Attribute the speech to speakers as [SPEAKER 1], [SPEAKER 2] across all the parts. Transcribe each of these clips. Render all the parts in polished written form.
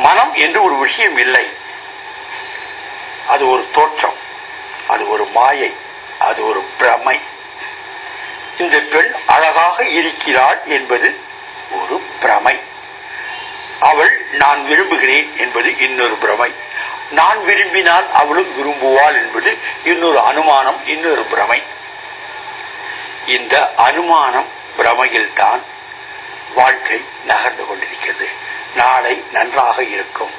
[SPEAKER 1] மனம் என்று ஒரு விஷயம் இல்லை. அது ஒரு தோற்றம், அது ஒரு மாயை, அது ஒரு பிரமை. இந்த பெண் அழகாக இருக்கிறாள் என்பது ஒரு பிரமை. அவள் நான் விரும்புகிறேன் என்பது இன்னொரு பிரமை. நான் விரும்பினால் அவளும் விரும்புவாள் என்பது இன்னொரு அனுமானம், இன்னொரு பிரமை. இந்த அனுமானம் பிரமையில் தான் வாழ்க்கை நகர்ந்து கொண்டிருக்கிறது. நாளை நன்றாக இருக்கும்,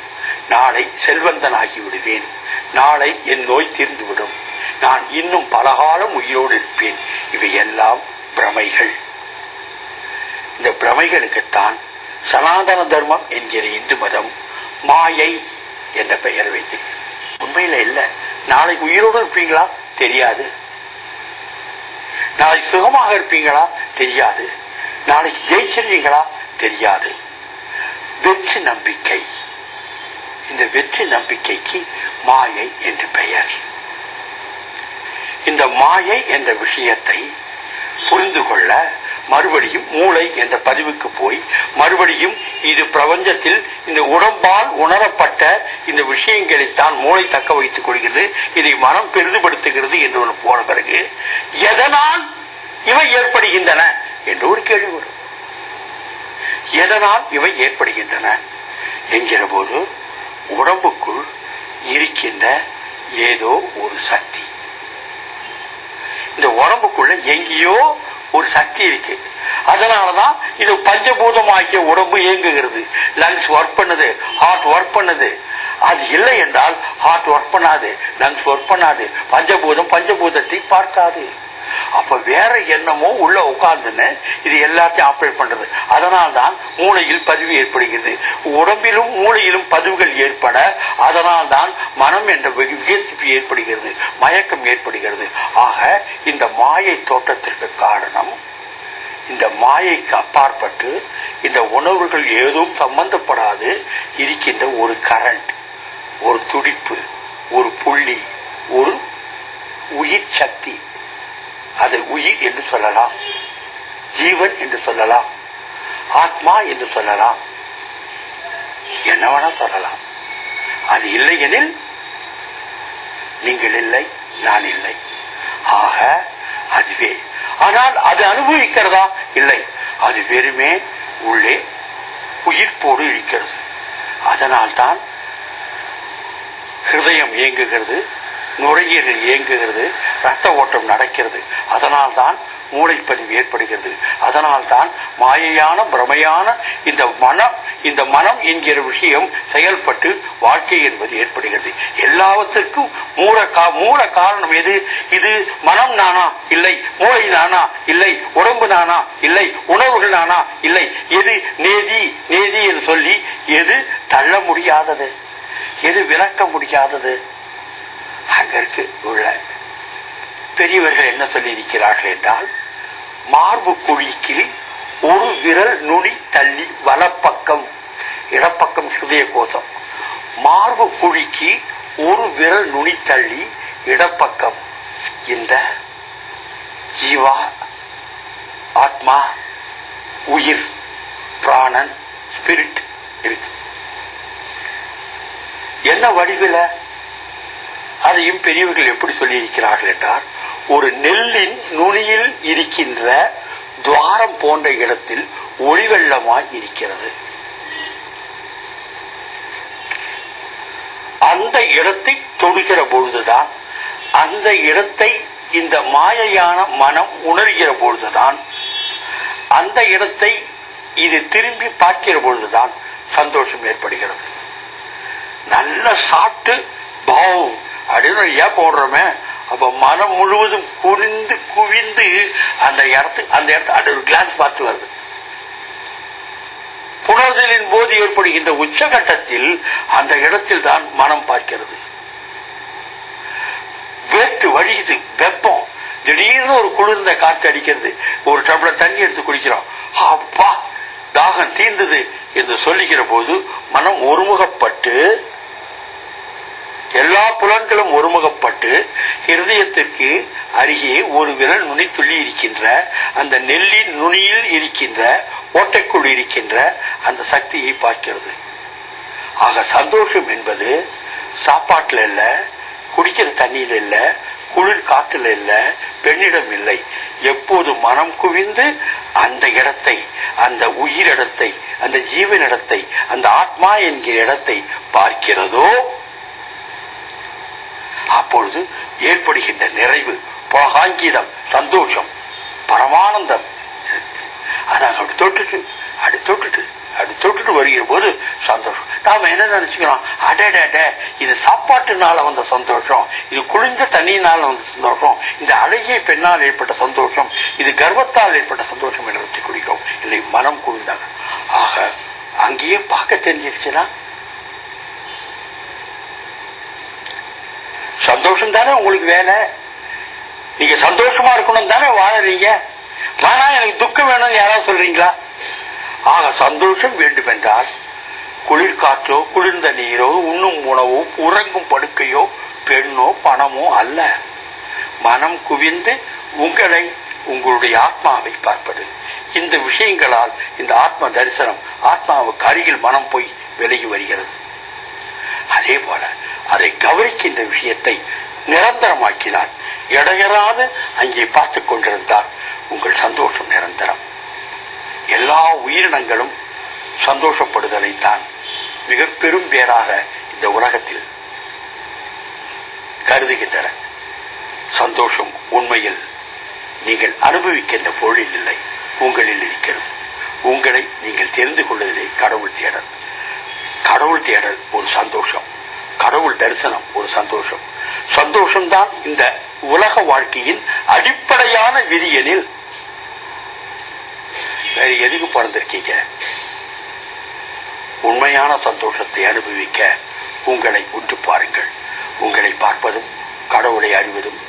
[SPEAKER 1] நாளை செல்வந்தனாகி விடுவேன், நாளை என் நோய் தீர்ந்துவிடும், நான் இன்னும் பலகாலம் உயிரோடு இருப்பேன். இவையெல்லாம் பிரமைகள். இந்த பிரமைகளுக்குத்தான் சனாதன தர்மம் என்கிற இந்து மதம் மாயை என்ற பெயர் வைத்திருக்கு. உண்மையில இல்ல. நாளைக்கு உயிரோடு இருப்பீங்களா தெரியாது, நாளைக்கு சுகமாக இருப்பீங்களா தெரியாது, நாளைக்கு ஜெயிச்சிருவீங்களா தெரியாது. வெற்றி நம்பிக்கை. இந்த வெற்றி நம்பிக்கைக்கு மாயை என்று பெயர். இந்த மாயை என்ற விஷயத்தை புரிந்து கொள்ள மறுபடியும் மூளை என்ற பதிவுக்கு போய் மறுபடியும் இது பிரபஞ்சத்தில் இந்த உடம்பால் உணரப்பட்ட இந்த விஷயங்களைத்தான் மூளை தக்க வைத்துக் கொள்கிறது, இதை மனம் பெரிதுபடுத்துகிறது என்று ஒன்று போன பிறகு எதனால் இவை ஏற்படுகின்றன என்று ஒரு கேள்வி வரும். எதனால் இவை ஏற்படுகின்றன என்கிற போது உடம்புக்குள் இருக்கின்ற ஏதோ ஒரு சக்தி, இந்த உடம்புக்குள்ள எங்கேயோ ஒரு சக்தி இருக்கு. அதனாலதான் இது பஞ்சபூதமாகிய உடம்பு இயங்குகிறது. லங்ஸ் ஒர்க் பண்ணுது, ஹார்ட் ஒர்க் பண்ணுது. அது இல்லை என்றால் ஹார்ட் ஒர்க் பண்ணாது, லங்ஸ் ஒர்க் பண்ணாது, பஞ்சபூதம் பஞ்சபூதத்தை பார்க்காது. அப்ப வேற என்னமோ உள்ள உட்கார்ந்துன்னு இது எல்லாத்தையும் ஆப்ரேட் பண்றது. அதனால்தான் மூளையில் பதிவு ஏற்படுகிறது. உடம்பிலும் மூளையிலும் பதிவுகள் ஏற்பட அதனால்தான் மனம் என்ற வியர்ப்பு ஏற்படுகிறது, மயக்கம் ஏற்படுகிறது. ஆக இந்த மாயை தோற்றத்திற்கு காரணம், இந்த மாயைக்கு அப்பாற்பட்டு இந்த உணர்வுகள் ஏதும் சம்பந்தப்படாது இருக்கின்ற ஒரு கரண்ட், ஒரு துடிப்பு, ஒரு புள்ளி, ஒரு உயிர் சக்தி. அதை உயிர் என்று சொல்லலாம், ஜீவன் என்று சொல்லலாம், ஆத்மா என்று சொல்லலாம், என்ன வேணா சொல்லலாம். அது இல்லை எனில் நீங்கள் இல்லை, நான் இல்லை. ஆக அதுவே. ஆனால் அது அனுபவிக்கிறதா? இல்லை, அது வெறுமே உள்ளே உயிர்ப்போடு இருக்கிறது. அதனால்தான் ஹிருதயம் இயங்குகிறது, நுரையீரல் இயங்குகிறது, ரத்த ஓட்டம் நடக்கிறது. அதனால்தான் மூளைப்பதிவு ஏற்படுகிறது. அதனால்தான் மாயையான பிரமையான இந்த மனம் என்கிற விஷயம் செயல்பட்டு வாழ்க்கை என்பது ஏற்படுகிறது. எல்லாவற்றுக்கும் மூல காரணம் எது? இது மனம் நானா? இல்லை. மூளை நானா? இல்லை. உடம்பு நானா? இல்லை. உணர்வுகள் நானா? இல்லை. எது நேதி நேதி என்று சொல்லி எது தள்ள முடியாதது, எது விளக்க முடியாதது? அங்கிற்கு உள்ள பெரியவர்கள் என்ன சொல்லி இருக்கிறார்கள் என்றால், மார்பு குழிக்கு ஒரு விரல் நுனி தள்ளி வலப்பக்கம், இடப்பக்கம் ஹிருதய கோஷம், மார்பு குழிக்கு ஒரு விரல் நுனி தள்ளி இடப்பக்கம் இந்த ஜீவா, ஆத்மா, உயிர், பிராணன், ஸ்பிரிட் இருக்கு. என்ன வடிவில்? அதையும் பெரியவர்கள் எப்படி சொல்லி இருக்கிறார்கள் என்றால், ஒரு நெல்லின் நுனியில் இருக்கின்ற துவாரம் போன்ற இடத்தில் ஒளிவெள்ளமாய் இருக்கிறது. அந்த இடத்தை தொடுகிற பொழுதுதான், அந்த இடத்தை இந்த மாயையான மனம் உணர்கிற பொழுதுதான், அந்த இடத்தை இது திரும்பி பார்க்கிற பொழுதுதான் சந்தோஷம் ஏற்படுகிறது. நல்ல சாப்பிட்டு பாவ் அப்படின்னு ஏன் போடுறோமே, அப்ப மனம் முழுவதும் குனிந்து குவிந்து அந்த இடத்து ஒரு கிளான்ஸ் பார்த்து வருது. புணர்தலின் போது ஏற்படுகின்ற உச்சகட்டத்தில் அந்த இடத்தில் தான் மனம் பார்க்கிறது. வேத்து வழியுது, வெப்பம், திடீர்னு ஒரு குளிர்ந்த காற்று அடிக்கிறது, ஒரு டம்ளர் தண்ணி எடுத்து குடிக்கிறோம், அப்பா தாகம் தீர்ந்தது என்று சொல்லிக்கிற போது மனம் ஒருமுகப்பட்டு, எல்லா புலன்களும் ஒருமுகப்பட்டு ஹிருதயத்திற்கு அருகே ஒரு விரல் நுனி துள்ளி இருக்கின்ற அந்த நெல்லின் நுனியில் இருக்கின்ற ஓட்டைக்குள் இருக்கின்ற அந்த சக்தியை பார்க்கிறது. ஆக சந்தோஷம் என்பது சாப்பாட்டுல இல்ல, குடிக்கிற தண்ணியில இல்ல, குளிர் காற்றுல இல்ல, பெண்ணிடம் இல்லை. எப்போது மனம் குவிந்து அந்த இடத்தை, அந்த உயிரிடத்தை, அந்த ஜீவனிடத்தை, அந்த ஆத்மா என்கிற இடத்தை பார்க்கிறதோ அப்பொழுது ஏற்படுகின்ற நிறைவு, புலகாங்கிதம், சந்தோஷம், பரமானந்தம். அதான் அப்படி தொட்டுட்டு வருகிற போது சந்தோஷம். நாம என்ன நினைச்சுக்கிறோம், அட இது சாப்பாட்டுனால வந்த சந்தோஷம், இது குளிர்ந்த தண்ணியினால வந்த சந்தோஷம், இந்த அழகிய பெண்ணால் ஏற்பட்ட சந்தோஷம், இது கர்வத்தால் ஏற்பட்ட சந்தோஷம் என்று வச்சு குடிக்கிறோம். இல்லை, மனம் குவிந்தாங்க. ஆக அங்கேயே பார்க்க தெரிஞ்சிருச்சுன்னா சந்தோஷம் தானே உங்களுக்கு வேலை. நீங்க சந்தோஷமா இருக்கணும் தானே வாழறீங்க. ஆனா எனக்கு துக்கம் வேணும்னு யாராவது சொல்றீங்களா? ஆக சந்தோஷம் வேண்டும் என்றால் குளிர் காற்றோ, குளிர்ந்த நீரோ, உண்ணும் உணவோ, உறங்கும் படுக்கையோ, பெண்ணோ, பணமோ அல்ல. மனம் குவிந்து உங்களை, உங்களுடைய ஆத்மாவை பார்ப்பது. இந்த விஷயங்களால் இந்த ஆத்ம தரிசனம், ஆத்மாவுக்கு அருகில் மனம் போய் விலகி வருகிறது. அதே போல அதை கவனிக்கின்ற விஷயத்தை நிரந்தரமாக்கினால், இடையறாது அங்கே பார்த்து கொண்டிருந்தால் உங்கள் சந்தோஷம் நிரந்தரம். எல்லா உயிரினங்களும் சந்தோஷப்படுதலைத்தான் மிக பெரும் பேராக இந்த உலகத்தில் கருதுகின்றன. சந்தோஷம் உண்மையில் நீங்கள் அனுபவிக்கின்ற பொருளில் இல்லை, உங்களில் இருக்கிறது. உங்களை நீங்கள் தெரிந்து கொள்வதிலே கடவுள் தேடல். கடவுள் தேடல் ஒரு சந்தோஷம், கடவுள் தரிசனம் ஒரு சந்தோஷம். சந்தோஷம்தான் இந்த உலக வாழ்க்கையின் அடிப்படையான விதி எனில் வேற எதுக்கு பிறந்திருக்கீங்க? உண்மையான சந்தோஷத்தை அனுபவிக்க உங்களை உற்று பாருங்கள். உங்களை பார்ப்பதும் கடவுளை அறிவதும்